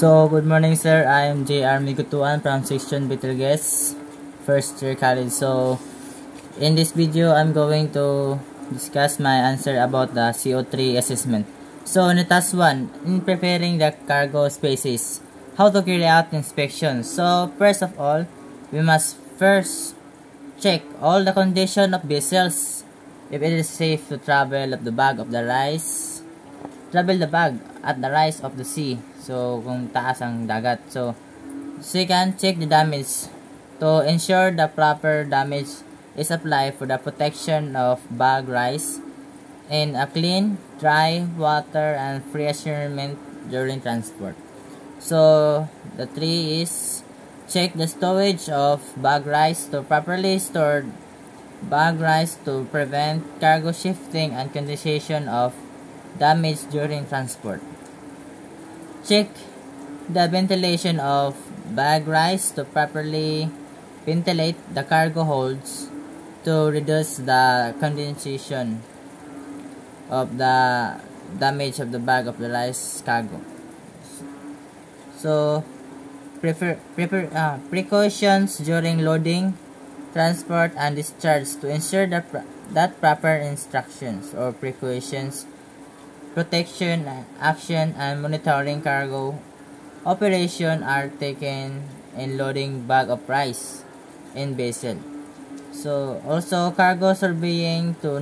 So, good morning sir, I am J.R. Migutuan from Section Betelgeuse, first year college. So, in this video, I'm going to discuss my answer about the CO3 assessment. So, in the task 1, in preparing the cargo spaces, how to carry out inspection. So, first of all, we must first check all the condition of vessels, if it is safe to travel of the bag of the rise, travel the bag at the rise of the sea. So, kung taas ang dagat. So, second, check the damage to ensure the proper damage is applied for the protection of bag rise in a clean, dry water and free environment during transport. So, the 3 is check the storage of bag rise to properly store bag rise to prevent cargo shifting and condensation of damage during transport. Check the ventilation of bag rise to properly ventilate the cargo holds to reduce the condensation of the damage of the bag of the rice cargo. So, precautions during loading, transport, and discharge to ensure that proper instructions or precautions, protection, action, and monitoring cargo operation are taken in loading bag of rice in vessel. So, also cargo surveying to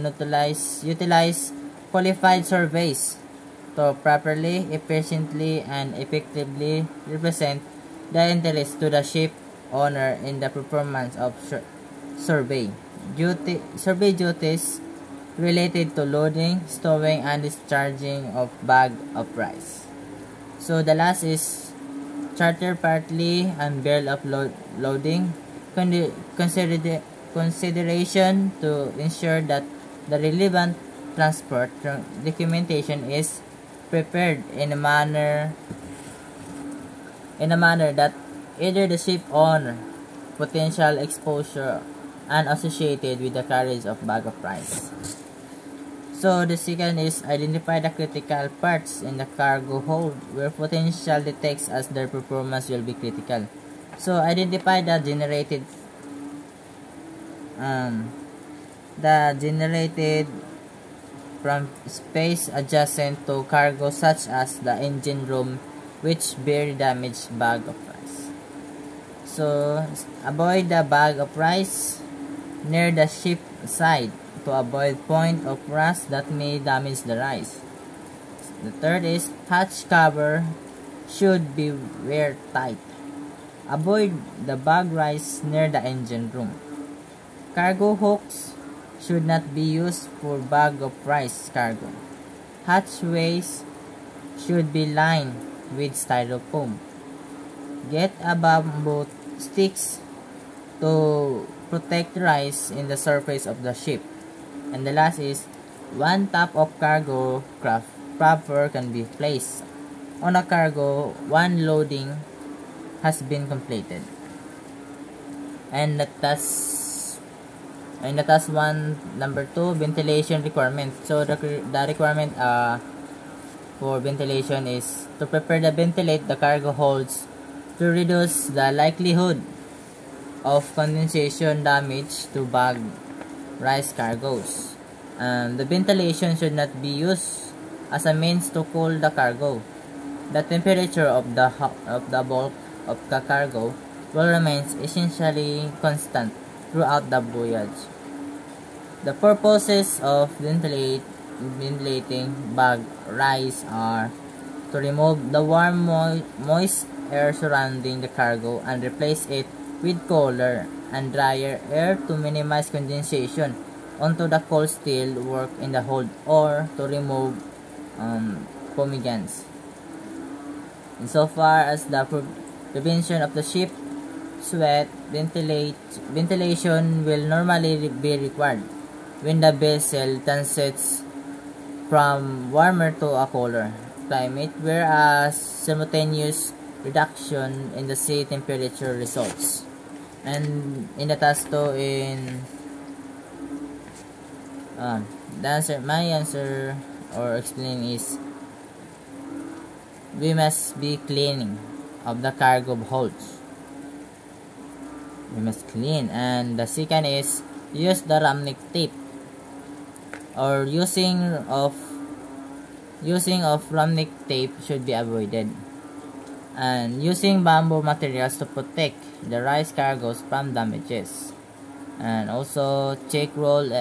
utilize qualified surveys to properly, efficiently, and effectively represent the interest to the ship owner in the performance of survey duties related to loading, stowing, and discharging of bag of rice. So the last is charter partly and barrel of loading consideration to ensure that the relevant transport documentation is prepared in a manner that either the ship owner potential exposure and associated with the carriage of bag of rice. So the second is identify the critical parts in the cargo hold where potential detects as their performance will be critical. So identify the generated from space adjacent to cargo such as the engine room which bear damaged bag of rice. So avoid the bag of rice near the ship side to avoid point of rust that may damage the rice. The third is hatch cover should be wear tight. Avoid the bag rice near the engine room. Cargo hooks should not be used for bag of rice cargo. Hatchways should be lined with styrofoam. Get a bamboo sticks to protect rice in the surface of the ship. And the last is one top of cargo craft proper can be placed on a cargo one loading has been completed. And the task 1 number 2 ventilation requirement. So the requirement for ventilation is to prepare to ventilate the cargo holds to reduce the likelihood of condensation damage to bag rice cargoes. The ventilation should not be used as a means to cool the cargo. The temperature of the bulk of the cargo will remain essentially constant throughout the voyage. The purposes of ventilating bag rice are to remove the warm moist air surrounding the cargo and replace it with cooler and drier air to minimize condensation onto the cold steel work in the hold or to remove fumigants. Insofar as the prevention of the ship sweat, ventilation will normally be required when the vessel transits from warmer to a cooler climate, whereas simultaneous reduction in the sea temperature results. And in the task 2 my answer or explaining is we must be cleaning of the cargo holds. We must clean. And the second is use the Ramnik tape, or using of Ramnik tape should be avoided. And using bamboo materials to protect the rice cargoes from damages. And also check roll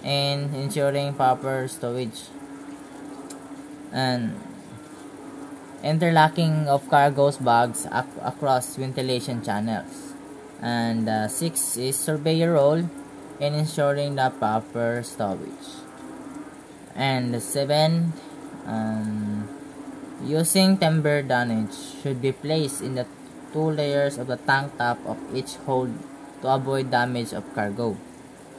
and ensuring proper stowage. And interlocking of cargo's bags across ventilation channels. And 6 is survey your role in ensuring the proper stowage. And 7, using timber dunnage should be placed in the 2 layers of the tank top of each hold to avoid damage of cargo.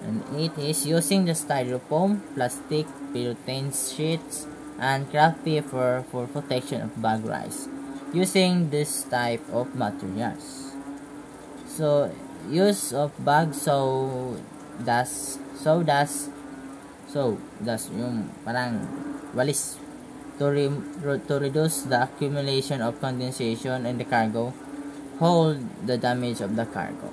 And 8 is using the styrofoam, plastic, polyurethane sheets, and craft paper for protection of bag rice using this type of materials. So use of bag so das yung parang walis to reduce the accumulation of condensation in the cargo, hold the damage of the cargo.